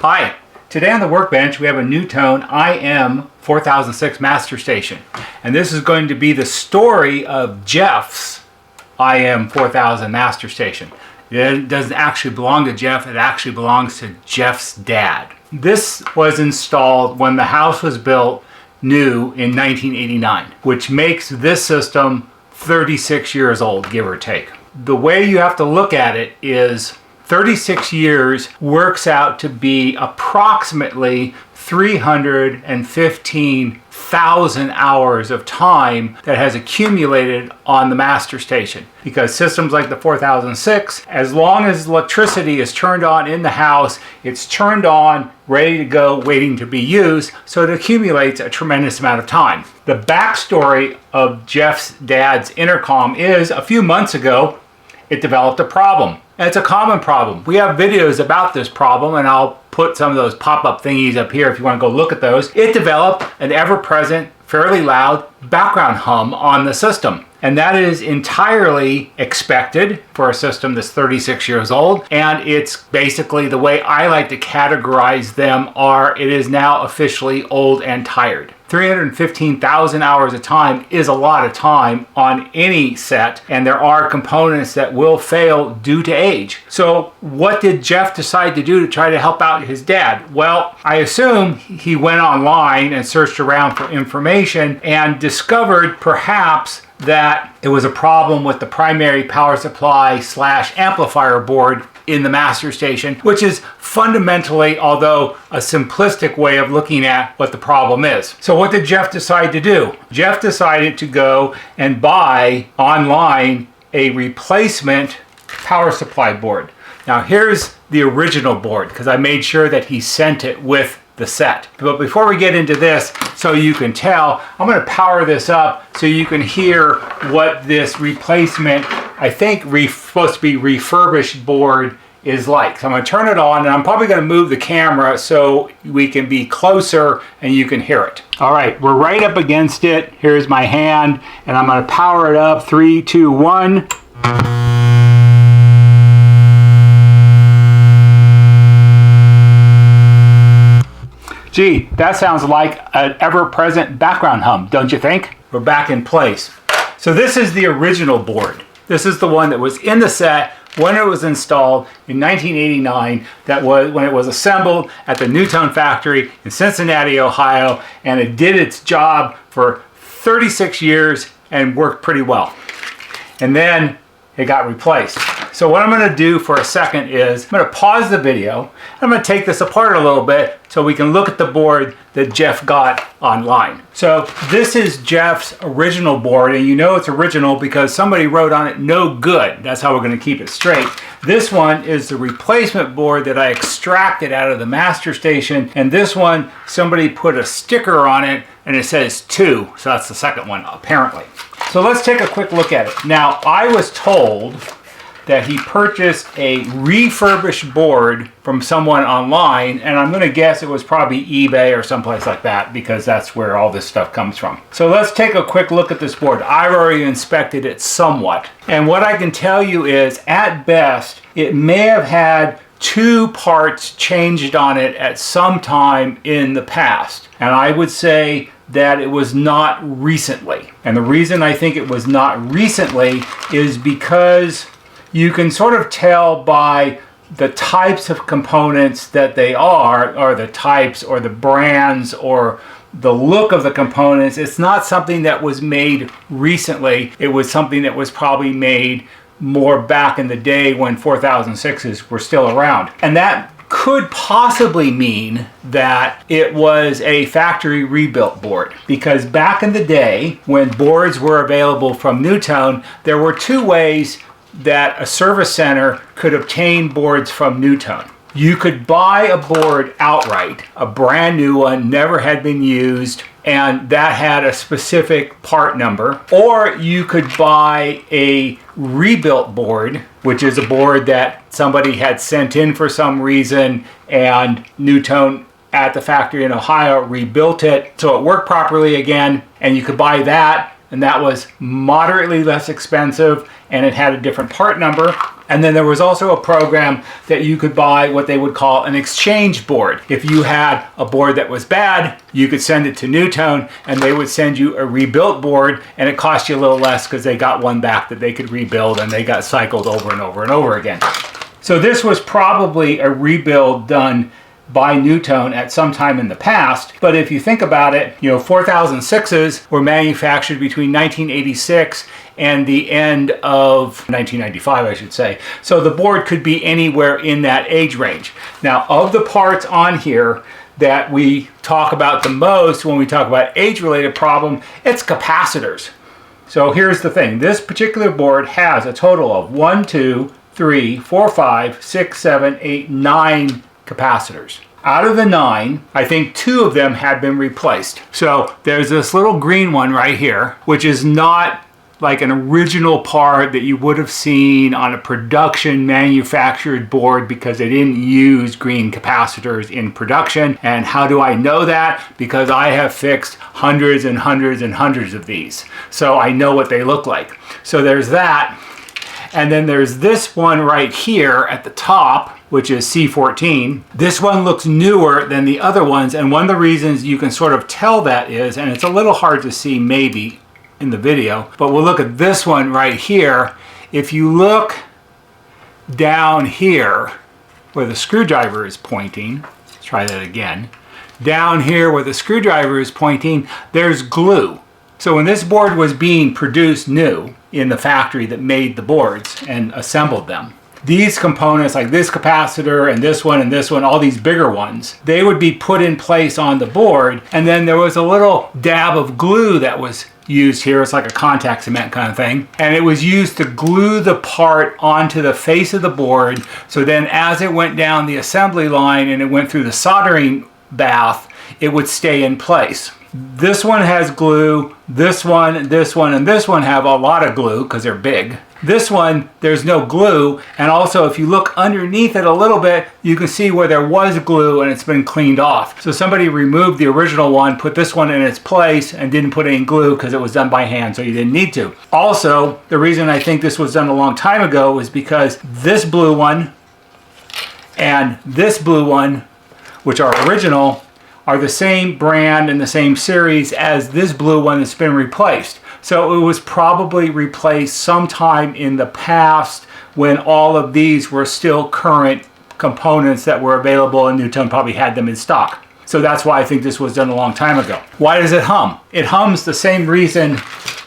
Hi, today on the workbench we have a NuTone IM4006 master station, and this is going to be the story of Jeff's IM4000 master station. It doesn't actually belong to Jeff, it actually belongs to Jeff's dad. This was installed when the house was built new in 1989, which makes this system 36 years old, give or take. The way you have to look at it is 36 years works out to be approximately 315,000 hours of time that has accumulated on the master station. Because systems like the 4006, as long as electricity is turned on in the house, it's turned on, ready to go, waiting to be used, so it accumulates a tremendous amount of time. The backstory of Jeff's dad's intercom is a few months ago, it developed a problem. And it's a common problem. We have videos about this problem, and I'll put some of those pop-up thingies up here if you want to go look at those. It developed an ever-present, fairly loud background hum on the system. And that is entirely expected for a system that's 36 years old. And it's basically, the way I like to categorize them are, it is now officially old and tired. 315,000 hours of time is a lot of time on any set, and there are components that will fail due to age. So what did Jeff decide to do to try to help out his dad? Well, I assume he went online and searched around for information and discovered perhaps that it was a problem with the primary power supply / amplifier board in the master station, which is fundamentally, although a simplistic way of looking at what the problem is. So what did Jeff decide to do? Jeff decided to go and buy online a replacement power supply board. Now here's the original board, because I made sure that he sent it with the set. But before we get into this, so you can tell, I'm going to power this up so you can hear what this replacement, I think supposed to be refurbished board is like. So I'm going to turn it on, and I'm probably going to move the camera so we can be closer and you can hear it. All right, we're right up against it. Here's my hand, and I'm going to power it up. 3, 2, 1. Gee, that sounds like an ever-present background hum, don't you think? We're back in place. So this is the original board. This is the one that was in the set when it was installed in 1989. That was when it was assembled at the NuTone factory in Cincinnati, Ohio, and it did its job for 36 years and worked pretty well. And then it got replaced. So what I'm going to do for a second is I'm going to pause the video. I'm going to take this apart a little bit so we can look at the board that Jeff got online. So this is Jeff's original board, and you know it's original because somebody wrote on it "no good." That's how we're going to keep it straight. This one is the replacement board that I extracted out of the master station, and this one somebody put a sticker on it and it says 2, so that's the second one apparently. So let's take a quick look at it. Now I was told that he purchased a refurbished board from someone online, and I'm going to guess it was probably eBay or someplace like that, because that's where all this stuff comes from. So let's take a quick look at this board. I've already inspected it somewhat, and what I can tell you is, at best, it may have had 2 parts changed on it at some time in the past, and I would say that it was not recently. And the reason I think it was not recently is because you can sort of tell by the types of components that they are, or the types or the brands or the look of the components. It's not something that was made recently. It was something that was probably made more back in the day when 4006s were still around. And that could possibly mean that it was a factory rebuilt board, because back in the day when boards were available from NuTone, there were 2 ways that a service center could obtain boards from NuTone. You could buy a board outright, a brand new one, never had been used, and that had a specific part number. Or you could buy a rebuilt board, which is a board that somebody had sent in for some reason, and NuTone at the factory in Ohio rebuilt it so it worked properly again, and you could buy that, and that was moderately less expensive, and it had a different part number. And then there was also a program that you could buy what they would call an exchange board. If you had a board that was bad, you could send it to NuTone and they would send you a rebuilt board, and it cost you a little less because they got one back that they could rebuild, and they got cycled over and over and over again. So this was probably a rebuild done by NuTone at some time in the past. But if you think about it, 4006s were manufactured between 1986 and the end of 1995, I should say. So the board could be anywhere in that age range. Now, of the parts on here that we talk about the most when we talk about age-related problem, it's capacitors. So here's the thing. This particular board has a total of 1, 2, 3, 4, 5, 6, 7, 8, 9 capacitors. Out of the 9, I think 2 of them had been replaced. So there's this little green one right here, which is not like an original part that you would have seen on a production manufactured board, because they didn't use green capacitors in production. And how do I know that? Because I have fixed hundreds and hundreds and hundreds of these. So I know what they look like. So there's that. And then there's this one right here at the top, which is C14. This one looks newer than the other ones, and one of the reasons you can sort of tell that is, and it's a little hard to see maybe in the video, but we'll look at this one right here. If you look down here where the screwdriver is pointing, let's try that again. Down here where the screwdriver is pointing, there's glue. So when this board was being produced new in the factory that made the boards and assembled them, these components, like this capacitor and this one, all these bigger ones, they would be put in place on the board, and then there was a little dab of glue that was used here. It's like a contact cement kind of thing, and it was used to glue the part onto the face of the board. So then as it went down the assembly line and it went through the soldering bath, it would stay in place. This one has glue, this one, and this one have a lot of glue because they're big. This one, there's no glue, and also if you look underneath it a little bit, you can see where there was glue and it's been cleaned off. So somebody removed the original one, put this one in its place, and didn't put any glue because it was done by hand, so you didn't need to. Also, the reason I think this was done a long time ago was because this blue one and this blue one, which are original, are the same brand and the same series as this blue one that's been replaced. So it was probably replaced sometime in the past when all of these were still current components that were available, and NuTone probably had them in stock. So that's why I think this was done a long time ago. Why does it hum? It hums the same reason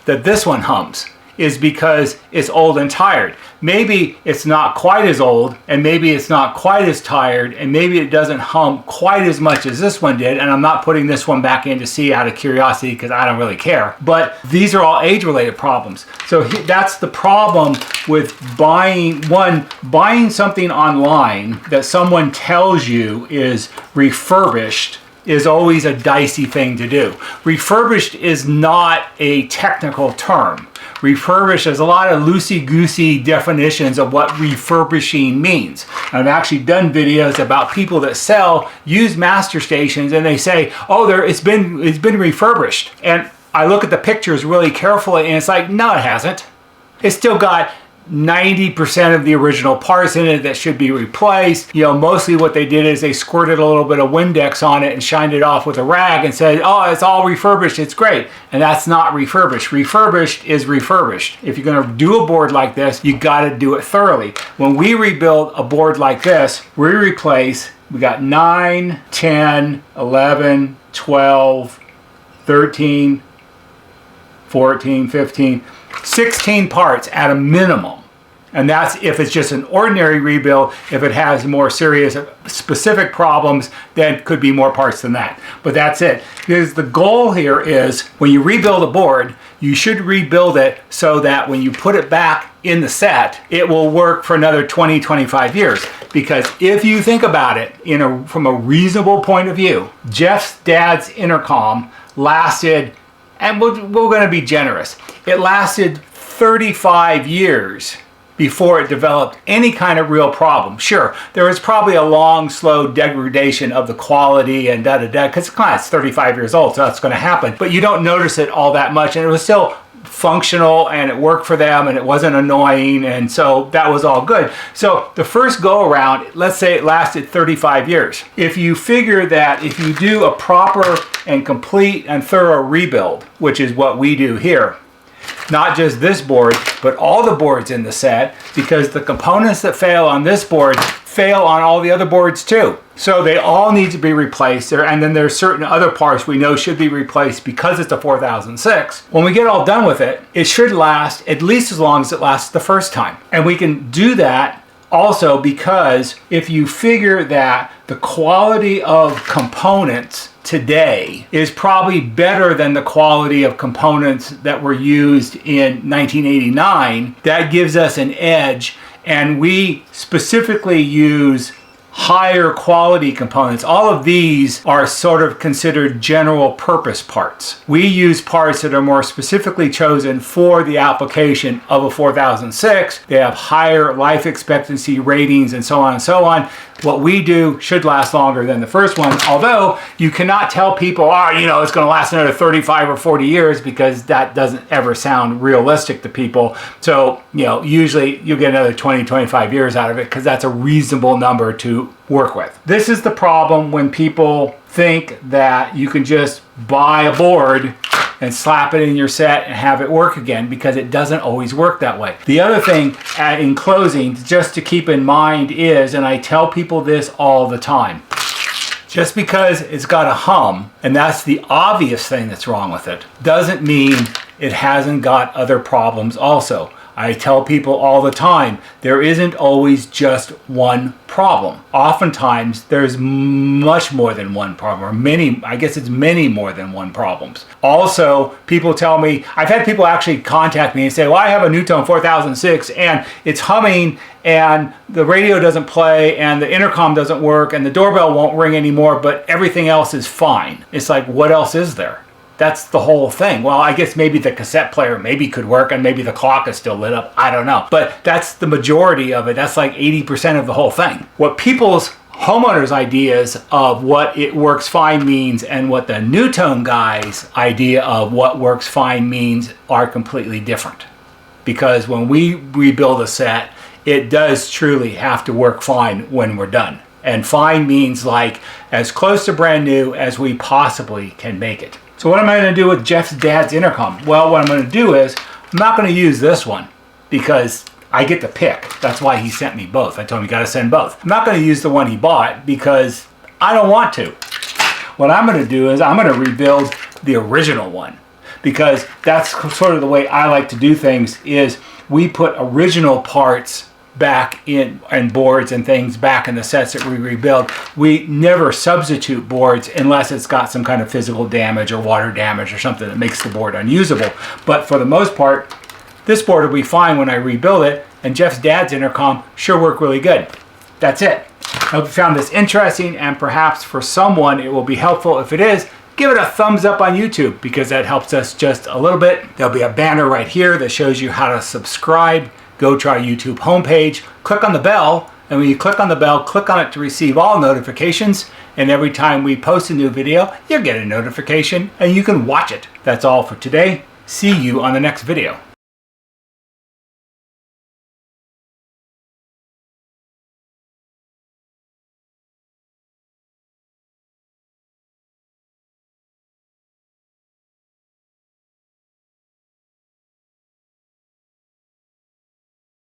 that this one hums, is because it's old and tired. Maybe it's not quite as old, and maybe it's not quite as tired, and maybe it doesn't hum quite as much as this one did, and I'm not putting this one back in to see out of curiosity because I don't really care. But these are all age-related problems. So that's the problem with buying something online that someone tells you is refurbished is always a dicey thing to do. Refurbished is not a technical term. Refurbished, there's a lot of loosey-goosey definitions of what refurbishing means. And I've actually done videos about people that sell used master stations, and they say, oh, it's been refurbished. And I look at the pictures really carefully, and it's like, no, it hasn't. It's still got 90% of the original parts in it that should be replaced. Mostly what they did is they squirted a little bit of Windex on it and shined it off with a rag and said, oh, it's all refurbished, it's great. And that's not refurbished. Refurbished is refurbished. If you're gonna do a board like this, you gotta do it thoroughly. When we rebuild a board like this, we got 9, 10, 11, 12, 13, 14, 15, 16 parts at a minimum. And that's if it's just an ordinary rebuild. If it has more serious specific problems, then it could be more parts than that. But that's it. Because the goal here is when you rebuild a board, you should rebuild it so that when you put it back in the set, it will work for another 20, 25 years. Because if you think about it from a reasonable point of view, Jeff's dad's intercom lasted, and we're going to be generous, it lasted 35 years before it developed any kind of real problem. Sure, there was probably a long, slow degradation of the quality and da-da-da, because it's 35 years old, so that's going to happen. But you don't notice it all that much, and it was still functional, and it worked for them, and it wasn't annoying, and so that was all good. So the first go around, let's say it lasted 35 years. If you figure that if you do a proper and complete and thorough rebuild, which is what we do here, not just this board, but all the boards in the set, because the components that fail on this board fail on all the other boards too. So they all need to be replaced there, and then there's certain other parts we know should be replaced because it's a 4006. When we get all done with it, it should last at least as long as it lasts the first time. And we can do that also because if you figure that the quality of components today is probably better than the quality of components that were used in 1989, that gives us an edge. And we specifically use higher quality components. All of these are sort of considered general purpose parts. We use parts that are more specifically chosen for the application of a 4006. They have higher life expectancy ratings and so on and so on. What we do should last longer than the first one, although you cannot tell people, it's going to last another 35 or 40 years, because that doesn't ever sound realistic to people. So, usually you'll get another 20, 25 years out of it, because that's a reasonable number to work with. This is the problem when people think that you can just buy a board and slap it in your set and have it work again, because it doesn't always work that way. The other thing in closing, just to keep in mind is, and I tell people this all the time, just because it's got a hum, and that's the obvious thing that's wrong with it, doesn't mean it hasn't got other problems also. I tell people all the time, there isn't always just one problem. Oftentimes, there's much more than one problem, or many more than one problems. Also, people tell me, I've had people actually contact me and say, well, I have a NuTone 4006 and it's humming and the radio doesn't play and the intercom doesn't work and the doorbell won't ring anymore, but everything else is fine. It's like, what else is there? That's the whole thing. Well, I guess maybe the cassette player maybe could work and maybe the clock is still lit up. I don't know. But that's the majority of it. That's like 80% of the whole thing. What people's homeowners' ideas of what it works fine means and what the NuTone guys' idea of what works fine means are completely different. Because when we rebuild a set, it does truly have to work fine when we're done. And fine means like as close to brand new as we possibly can make it. So what am I going to do with Jeff's dad's intercom? Well, what I'm going to do is, I'm not going to use this one because I get to pick. That's why he sent me both. I told him you got to send both. I'm not going to use the one he bought because I don't want to. What I'm going to do is I'm going to rebuild the original one, because that's sort of the way I like to do things, is we put original parts back in, and boards and things back in the sets that we rebuild. We never substitute boards unless it's got some kind of physical damage or water damage or something that makes the board unusable. But for the most part, this board will be fine when I rebuild it, and Jeff's dad's intercom sure worked really good. That's it. I hope you found this interesting, and perhaps for someone it will be helpful. If it is, give it a thumbs up on YouTube, because that helps us just a little bit. There'll be a banner right here that shows you how to subscribe. Go to our YouTube homepage, click on the bell, and when you click on the bell, click on it to receive all notifications, and every time we post a new video, you'll get a notification and you can watch it. That's all for today. See you on the next video.